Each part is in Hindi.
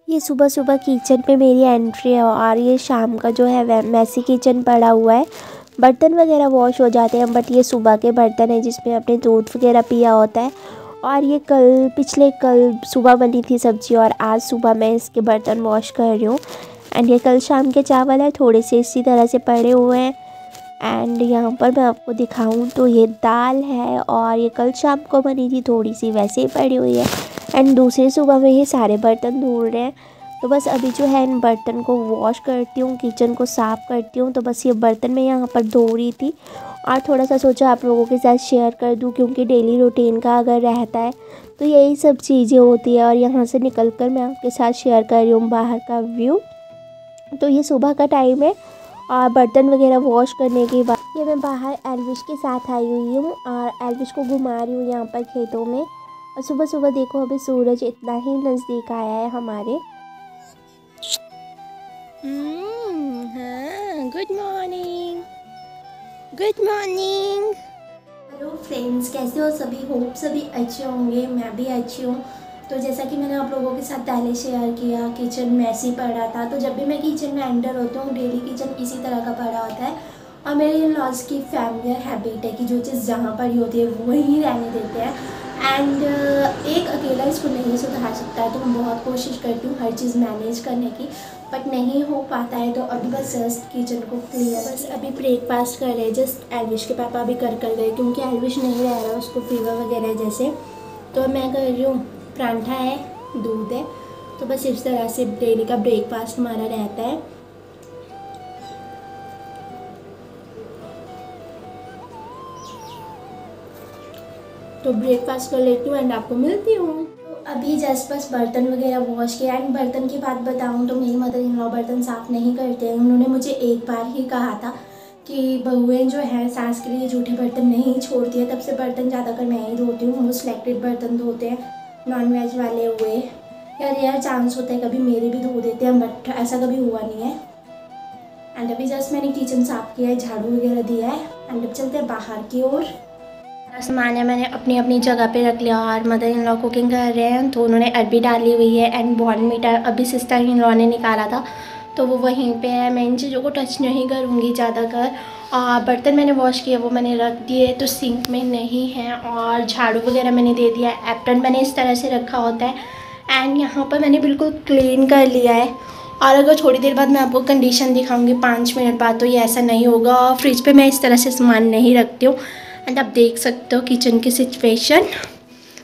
ये सुबह सुबह किचन में मेरी एंट्री है और ये शाम का जो है मैसी किचन पड़ा हुआ है। बर्तन वगैरह वॉश हो जाते हैं, बट ये सुबह के बर्तन है जिसमें आपने दूध वगैरह पिया होता है। और ये पिछले कल सुबह बनी थी सब्जी और आज सुबह मैं इसके बर्तन वॉश कर रही हूँ। एंड ये कल शाम के चावल है, थोड़े से इसी तरह से पड़े हुए हैं। एंड यहाँ पर मैं आपको दिखाऊँ तो ये दाल है और ये कल शाम को बनी थी, थोड़ी सी वैसे ही पड़ी हुई है। एंड दूसरी सुबह में ये सारे बर्तन धुल रहे हैं। तो बस अभी जो है इन बर्तन को वॉश करती हूँ, किचन को साफ़ करती हूँ। तो बस ये बर्तन मैं यहाँ पर धो रही थी और थोड़ा सा सोचा आप लोगों के साथ शेयर कर दूँ, क्योंकि डेली रूटीन का अगर रहता है तो यही सब चीज़ें होती है। और यहाँ से निकल कर मैं आपके साथ शेयर कर रही हूँ बाहर का व्यू। तो ये सुबह का टाइम है और बर्तन वगैरह वॉश करने के बाद ये मैं बाहर एल्विश के साथ आई हुई हूँ और एल्विश को घुमा रही हूँ यहाँ पर खेतों में। और सुबह सुबह देखो अभी सूरज इतना ही नज़दीक आया है हमारे। हाँ, good morning, good morning. Hello friends, कैसे हो सभी? होप सभी अच्छे होंगे, मैं भी अच्छी हूँ। तो जैसा कि मैंने आप लोगों के साथ पहले शेयर किया, किचन मैसी पड़ा था। तो जब भी मैं किचन में एंटर होती हूँ डेली किचन इसी तरह का पड़ा होता है। और मेरे इन-लॉज की फैमिली हैबिट है कि जो चीज़ जहाँ पर ही होती है वो वहीं रहने देते हैं। एंड एक अकेला इसको नहीं सुधार सकता है। तो मैं बहुत कोशिश करती हूँ हर चीज़ मैनेज करने की, बट नहीं हो पाता है। तो अभी बस जस्ट किचन को क्लियर, बस अभी ब्रेकफास्ट कर रहे हैं। जस्ट एल्विश के पापा अभी कर गए क्योंकि एल्विश नहीं रह रहा, उसको फीवर वगैरह जैसे। तो मैं कर रही हूँ, परांठा है, दूध है। तो बस इस तरह से डेली का ब्रेकफास्ट हमारा रहता है। तो ब्रेकफास्ट कर लेती हूँ एंड आपको मिलती हूँ। तो अभी जस्ट बस बर्तन वगैरह वॉश किया। एंड बर्तन की बात बताऊँ तो मेरी मदर इन लॉ बर्तन साफ़ नहीं करते हैं। उन्होंने मुझे एक बार ही कहा था कि बहुएँ जो हैं सास के लिए जूठे बर्तन नहीं छोड़ती है। तब से बर्तन ज़्यादातर मैं ही धोती हूँ। वो सिलेक्टेड बर्तन धोते हैं, नॉन वेज वाले हुए या रेयर चांस होता है कभी मेरे भी धो देते हैं, बट ऐसा कभी हुआ नहीं है। एंड अभी जस्ट मैंने किचन साफ़ किया है, झाड़ू वगैरह दिया है। एंड अब चलते हैं बाहर की ओर। सामान है मैंने अपनी अपनी जगह पे रख लिया और मदर इन लॉ कुकिंग कर रहे हैं। तो उन्होंने अरबी डाली हुई है एंड बॉर्नवीटा अभी सिस्टर इन लॉ ने निकाला था, तो वो वहीं पे है। मैं इन चीज़ों को टच नहीं करूँगी ज़्यादातर। और बर्तन मैंने वॉश किए वो मैंने रख दिए, तो सिंक में नहीं है। और झाड़ू वगैरह मैंने दे दिया, एप्रन मैंने इस तरह से रखा होता है। एंड यहाँ पर मैंने बिल्कुल क्लीन कर लिया है। और अगर थोड़ी देर बाद मैं आपको कंडीशन दिखाऊंगी 5 मिनट बाद, तो ये ऐसा नहीं होगा। और फ्रिज पे मैं इस तरह से सामान नहीं रखती हूँ। एंड आप देख सकते हो किचन की सिचुएशन।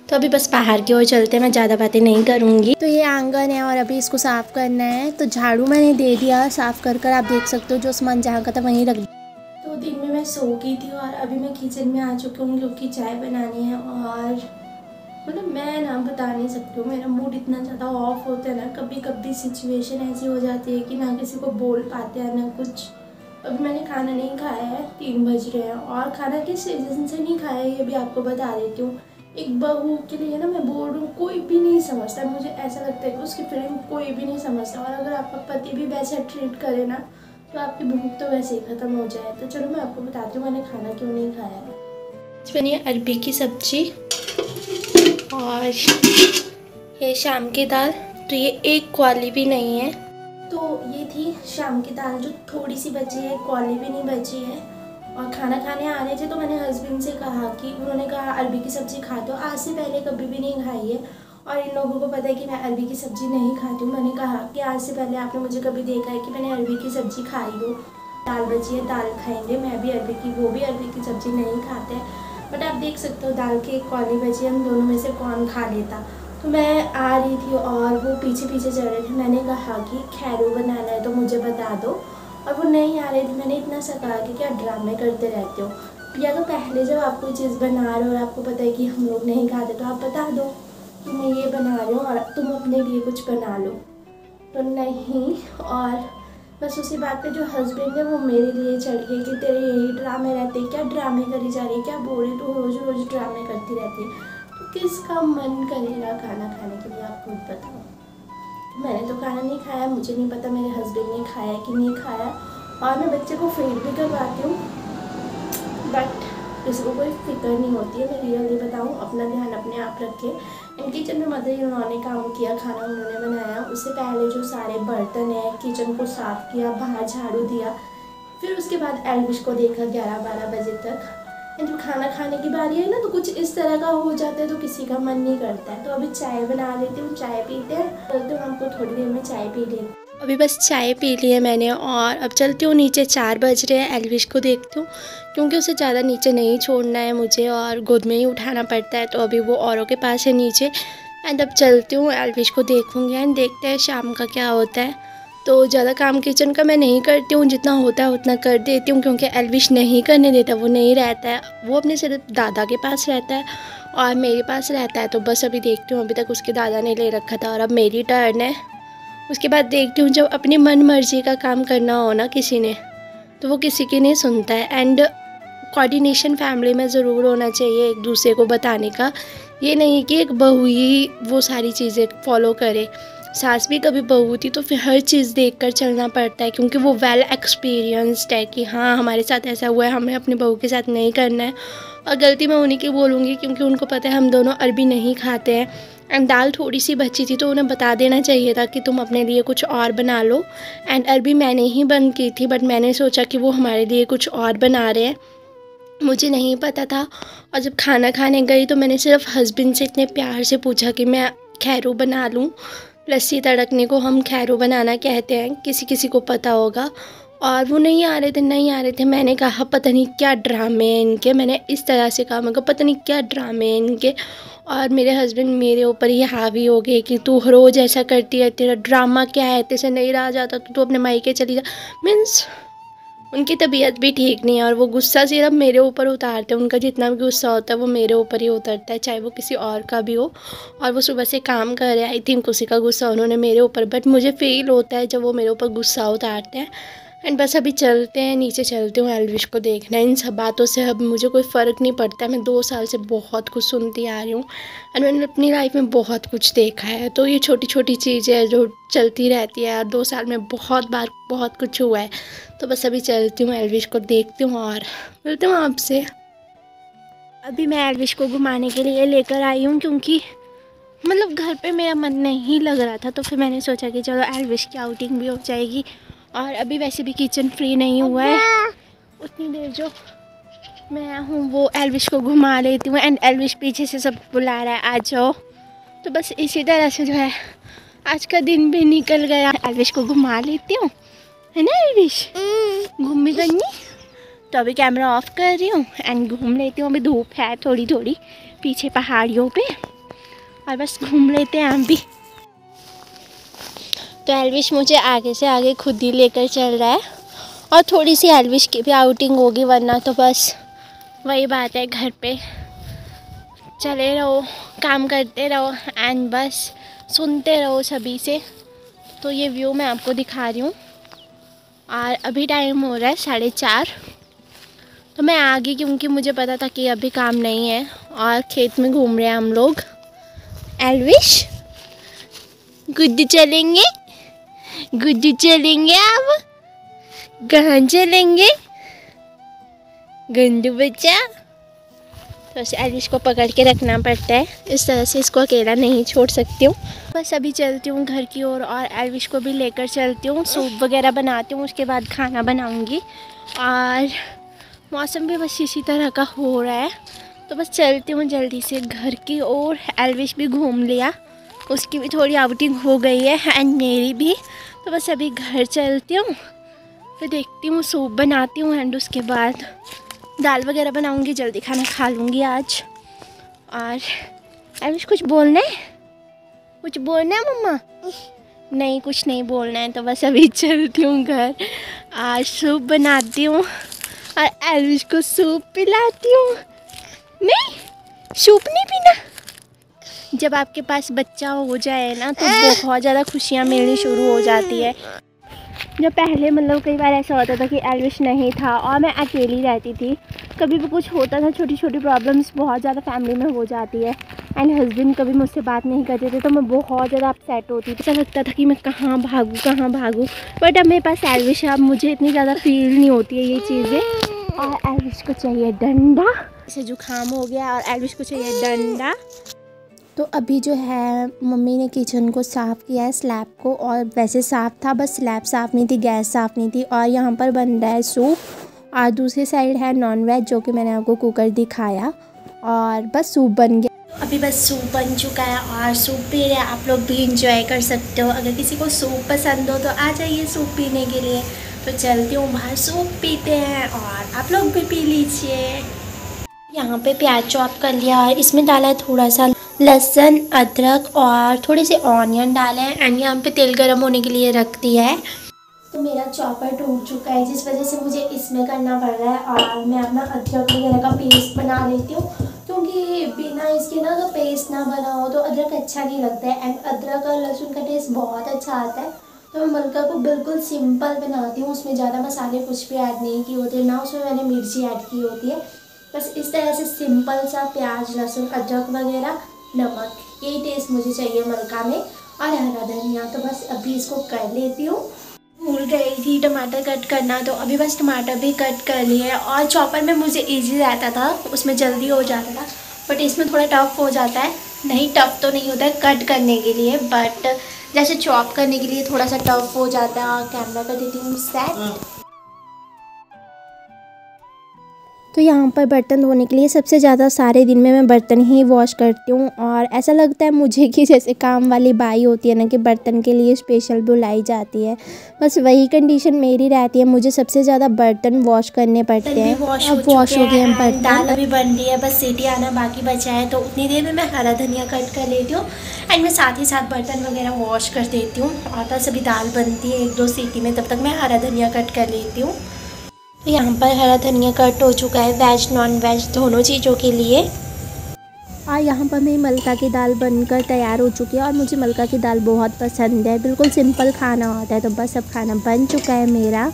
तो अभी बस बाहर की ओर चलते हैं, मैं ज़्यादा बातें नहीं करूँगी। तो ये आंगन है और अभी इसको साफ़ करना है। तो झाड़ू मैंने दे दिया साफ़ कर आप देख सकते हो जो सामान जहाँ का था वहीं रख दिया। तो दिन में मैं सो गई थी और अभी मैं किचन में आ चुकी हूँ क्योंकि चाय बनानी है। और मतलब मैं ना बता नहीं सकती हूँ, मेरा मूड इतना ज़्यादा ऑफ होता है ना, कभी कभी सिचुएशन ऐसी हो जाती है कि ना किसी को बोल पाते हैं ना कुछ। अभी मैंने खाना नहीं खाया है, 3 बज रहे हैं और खाना किस रीज़न से नहीं खाया ये भी आपको बता देती हूँ। एक बहू के लिए ना मैं बोल रही हूँ, कोई भी नहीं समझता। मुझे ऐसा लगता है कि उसकी फीलिंग कोई भी नहीं समझता। और अगर आपका पति भी वैसे ट्रीट करे ना तो आपकी भूख तो वैसे ही ख़त्म हो जाए। तो चलो मैं आपको बताती हूँ मैंने खाना क्यों नहीं खाया है। बनी अरबी की सब्जी और ये शाम की दाल। तो ये एक क्वाली भी नहीं है। तो ये थी शाम की दाल जो थोड़ी सी बची है, क्वाली भी नहीं बची है। और खाना खाने आ रहे थे तो मैंने हस्बैंड से कहा कि उन्होंने कहा अरबी की सब्ज़ी खा दो। आज से पहले कभी भी नहीं खाई है और इन लोगों को पता है कि मैं अरबी की सब्ज़ी नहीं खाती हूँ। मैंने कहा कि आज से पहले आपने मुझे कभी देखा है कि मैंने अरबी की सब्ज़ी खाई हो? दाल बची है, दाल खाएंगे। मैं भी अरबी की, वो भी अरबी की सब्ज़ी नहीं खाते। बट आप देख सकते हो दाल की एक कौली बची, हम दोनों में से कौन खा लेता। तो मैं आ रही थी और वो पीछे पीछे चल रहे थे। मैंने कहा कि खैरू बनाना है तो मुझे बता दो, और वो नहीं आ रहे थे। मैंने इतना सा कहा कि क्या ड्रामे करते रहते हो, या तो पहले जब आप कोई चीज़ बना रहे हो और आपको पता है कि हम लोग नहीं खाते तो आप बता दो कि मैं ये बना रही हूँ और तुम अपने लिए कुछ बना लो। तो नहीं, और बस उसी बात पे जो हस्बैंड है वो मेरे लिए चढ़ गए कि तेरे यही ड्रामे रहते, क्या ड्रामे करी जा रही है, क्या बोल रही, तो रोज़ रोज़ ड्रामे करती रहती है। तो किसका मन करेगा खाना खाने के लिए, आप खुद बताओ। मैंने तो खाना नहीं खाया, मुझे नहीं पता मेरे हस्बैंड ने खाया कि नहीं खाया। और मैं बच्चे को फीड भी करवाती हूँ, बट किसी को कोई फिक्र नहीं होती है। मैं रियली बताऊँ, अपना ध्यान अपने आप रखें। इन किचन में मदर इन लॉ ने काम किया, खाना उन्होंने बनाया, उससे पहले जो सारे बर्तन हैं, किचन को साफ़ किया, बाहर झाड़ू दिया, फिर उसके बाद एल्विश को देखा 11-12 बजे तक। एंड जब खाना खाने की बारी है ना तो कुछ इस तरह का हो जाता है तो किसी का मन नहीं करता है। तो अभी चाय बना लेती हूँ, चाय पीते हैं, चलते हैं, हमको थोड़ी देर में चाय पी लेते। अभी बस चाय पी ली है मैंने और अब चलती हूँ नीचे। 4 बज रहे हैं, एल्विश को देखती हूँ क्योंकि उसे ज़्यादा नीचे नहीं छोड़ना है मुझे और गोद में ही उठाना पड़ता है। तो अभी वो औरों के पास है नीचे। एंड अब चलती हूँ, एल्विश को देखूँगी एंड देखते हैं शाम का क्या होता है। तो ज़्यादा काम किचन का मैं नहीं करती हूँ, जितना होता है उतना कर देती हूँ क्योंकि एल्विश नहीं करने देता, वो नहीं रहता है, वो अपने सिर्फ दादा के पास रहता है और मेरे पास रहता है। तो बस अभी देखती हूँ, अभी तक उसके दादा ने ले रखा था और अब मेरी टर्न है। उसके बाद देखती हूँ जब अपनी मन मर्जी का काम करना हो ना किसी ने, तो वो किसी की नहीं सुनता है। एंड कोऑर्डिनेशन फैमिली में ज़रूर होना चाहिए एक दूसरे को बताने का। ये नहीं कि एक बहू ही वो सारी चीज़ें फॉलो करे, सास भी कभी बहू थी तो फिर हर चीज़ देखकर चलना पड़ता है क्योंकि वो वेल एक्सपीरियंस्ड है कि हाँ हमारे साथ ऐसा हुआ है, हमें अपनी बहू के साथ नहीं करना है। और गलती मैं उन्हीं की बोलूँगी क्योंकि उनको पता है हम दोनों अरबी नहीं खाते हैं एंड दाल थोड़ी सी बची थी तो उन्हें बता देना चाहिए था कि तुम अपने लिए कुछ और बना लो। एंड अरबी मैंने ही बंद की थी बट मैंने सोचा कि वो हमारे लिए कुछ और बना रहे हैं, मुझे नहीं पता था। और जब खाना खाने गई तो मैंने सिर्फ हस्बैंड से इतने प्यार से पूछा कि मैं खैरू बना लूँ। लस्सी तड़कने को हम खैरू बनाना कहते हैं, किसी किसी को पता होगा। और वो नहीं आ रहे थे। मैंने कहा पता नहीं क्या ड्रामे हैं इनके, मैंने इस तरह से कहा, मैं पता नहीं क्या ड्रामे हैं इनके। और मेरे हस्बैंड मेरे ऊपर ही हावी हो गए कि तू रोज़ ऐसा करती है, तेरा ड्रामा क्या है, तेरे से नहीं रहा जाता तो तू अपने मायके चली जा। मीन्स उनकी तबीयत भी ठीक नहीं है और वो गुस्सा सिर्फ मेरे ऊपर उतारते हैं। उनका जितना भी गुस्सा होता है वो मेरे ऊपर ही उतरता है, चाहे वो किसी और का भी हो। और वो सुबह से काम कर रहे हैं, आई थिंक उसी का गुस्सा उन्होंने मेरे ऊपर, बट मुझे फील होता है जब वो मेरे ऊपर गुस्सा उतारते हैं। एंड बस अभी चलते हैं, नीचे चलती हूँ एल्विश को देखना। इन सब बातों से अब मुझे कोई फ़र्क नहीं पड़ता। मैं 2 साल से बहुत कुछ सुनती आ रही हूँ एंड मैंने अपनी लाइफ में बहुत कुछ देखा है। तो ये छोटी छोटी चीज़ें जो चलती रहती है, 2 साल में बहुत बार बहुत कुछ हुआ है। तो बस अभी चलती हूँ, एल्विश को देखती हूँ और मिलती हूँ आपसे। अभी मैं एल्विश को घुमाने के लिए लेकर आई हूँ क्योंकि मतलब घर पे मेरा मन नहीं लग रहा था, तो फिर मैंने सोचा कि चलो एल्विश की आउटिंग भी हो जाएगी। और अभी वैसे भी किचन फ्री नहीं हुआ है, उतनी देर जो मैं हूँ वो एल्विश को घुमा लेती हूँ। एंड एल्विश पीछे से सब बुला रहा है आ जाओ। तो बस इसी तरह से जो है आज का दिन भी निकल गया। एल्विश को घुमा लेती हूँ, है ना एल्विश, घूम भी करनी। तो अभी कैमरा ऑफ कर रही हूँ एंड घूम लेती हूँ। अभी धूप है थोड़ी थोड़ी पीछे पहाड़ियों पे और बस घूम लेते हैं हम भी। तो एल्विश मुझे आगे से आगे खुद ही लेकर चल रहा है और थोड़ी सी एल्विश की भी आउटिंग होगी, वरना तो बस वही बात है, घर पे चले रहो, काम करते रहो एंड बस सुनते रहो सभी से। तो ये व्यू मैं आपको दिखा रही हूँ और अभी टाइम हो रहा है 4:30। तो मैं आ गई क्योंकि मुझे पता था कि अभी काम नहीं है और खेत में घूम रहे हैं हम लोग। एल्विश गुड्डू चलेंगे, गुड्डू चलेंगे, आप कहाँ चलेंगे गंदू बच्चा। तो एल्विश को पकड़ के रखना पड़ता है, इस तरह से इसको अकेला नहीं छोड़ सकती हूँ। बस अभी चलती हूँ घर की ओर और एल्विश को भी लेकर चलती हूँ। सूप वगैरह बनाती हूँ, उसके बाद खाना बनाऊँगी। और मौसम भी बस इसी तरह का हो रहा है, तो बस चलती हूँ जल्दी से घर की ओर। एल्विश भी घूम लिया, उसकी भी थोड़ी आउटिंग हो गई है एंड मेरी भी। तो बस अभी घर चलती हूँ, फिर देखती हूँ सूप बनाती हूँ एंड उसके बाद दाल वगैरह बनाऊँगी, जल्दी खाना खा लूँगी आज। और एल्विश कुछ बोलना है, कुछ बोलना है मम्मा? नहीं, कुछ नहीं बोलना है। तो बस अभी चलती हूँ घर, आज सूप बनाती हूँ और एल्विश को सूप पिलाती हूँ। नहीं, सूप नहीं पीना। जब आपके पास बच्चा हो जाए ना तो बहुत ज़्यादा खुशियाँ मिलनी शुरू हो जाती है। जब पहले मतलब कई बार ऐसा होता था कि एल्विश नहीं था और मैं अकेली रहती थी, कभी भी कुछ होता था, छोटी छोटी प्रॉब्लम्स बहुत ज़्यादा फैमिली में हो जाती है एंड हस्बैंड कभी मुझसे बात नहीं करते थे तो मैं बहुत ज़्यादा अपसेट होती थी। ऐसा लगता था कि मैं कहाँ भागूँ। बट अब मेरे पास एल्विश है, अब मुझे इतनी ज़्यादा फील नहीं होती है ये चीज़ें। और एल्विश को चाहिए डंडा, इसे जुकाम हो गया और एल्विश को चाहिए डंडा। तो अभी जो है मम्मी ने किचन को साफ़ किया है, स्लैब को, और वैसे साफ़ था, बस स्लैब साफ़ नहीं थी, गैस साफ़ नहीं थी। और यहाँ पर बन रहा है सूप, और दूसरी साइड है नॉनवेज जो कि मैंने आपको कुकर दिखाया, और बस सूप बन गया। अभी बस सूप बन चुका है और सूप पी रहे हैं। आप लोग भी इंजॉय कर सकते हो। अगर किसी को सूप पसंद हो तो आ जाइए सूप पीने के लिए। तो चलती हूँ बाहर, सूप पीते हैं और आप लोग भी पी लीजिए। यहाँ पे प्याज चॉप कर लिया और इसमें डाला है थोड़ा सा लहसुन, अदरक और थोड़े से ऑनियन डाले हैं। एंड यहाँ पे तेल गरम होने के लिए रख दिया है। तो मेरा चॉपर टूट चुका है, जिस वजह से मुझे इसमें करना पड़ रहा है। और मैं अपना अदरक वगैरह का पेस्ट बना लेती हूँ, क्योंकि बिना इसके ना अगर पेस्ट ना बना हो तो अदरक अच्छा नहीं लगता है। एंड अदरक और लहसुन का टेस्ट बहुत अच्छा आता है। तो मैं मलका को बिल्कुल सिंपल बनाती हूँ, उसमें ज़्यादा मसाले कुछ भी ऐड नहीं किए होते, ना उसमें मैंने मिर्ची ऐड की होती है। बस इस तरह से सिंपल सा प्याज, लहसुन, अदरक वगैरह, नमक, यही टेस्ट मुझे चाहिए मलका में, और हरा धनिया। तो बस अभी इसको कर लेती हूँ। भूल गई थी टमाटर कट करना, तो अभी बस टमाटर भी कट कर लिए। और चॉपर में मुझे इजी रहता था, उसमें जल्दी हो जाता था, बट इसमें थोड़ा टफ हो जाता है। नहीं, टफ तो नहीं होता है कट करने के लिए, बट जैसे चॉप करने के लिए थोड़ा सा टफ हो जाता है। और कैमरा कर देती हूँ सेट। तो यहाँ पर बर्तन धोने के लिए सबसे ज़्यादा सारे दिन में मैं बर्तन ही वॉश करती हूँ। और ऐसा लगता है मुझे कि जैसे काम वाली बाई होती है ना, कि बर्तन के लिए स्पेशल बुलाई जाती है, बस वही कंडीशन मेरी रहती है। मुझे सबसे ज़्यादा बर्तन वॉश करने पड़ते हैं। अब वॉश हो गए हैं बर्तन, दाल अभी बन रही है, बस सीटी आना बाकी बचा है। तो उतनी देर में मैं हरा धनिया कट कर लेती हूँ एंड मैं साथ ही साथ बर्तन वगैरह वॉश कर देती हूँ। और बस अभी दाल बनती है 1-2 सीटी में, तब तक मैं हरा धनिया कट कर लेती हूँ। तो यहाँ पर हरा धनिया कट हो चुका है वेज नॉन वेज दोनों चीज़ों के लिए। और यहाँ पर मेरी मलका की दाल बनकर तैयार हो चुकी है, और मुझे मलका की दाल बहुत पसंद है। बिल्कुल सिंपल खाना होता है। तो बस अब खाना बन चुका है मेरा।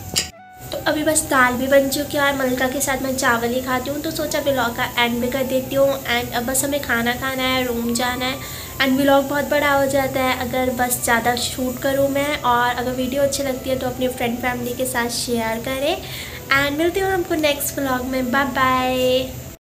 तो अभी बस दाल भी बन चुकी है और मलका के साथ मैं चावल ही खाती हूँ, तो सोचा व्लॉग का एंड भी कर देती हूँ। एंड अब बस हमें खाना खाना है, रूम जाना है। एंड व्लॉग बहुत बड़ा हो जाता है अगर बस ज़्यादा शूट करूँ मैं। और अगर वीडियो अच्छी लगती है तो अपनी फ्रेंड फैमिली के साथ शेयर करें। एंड मिलती हूँ आपको नेक्स्ट व्लॉग में। Bye bye.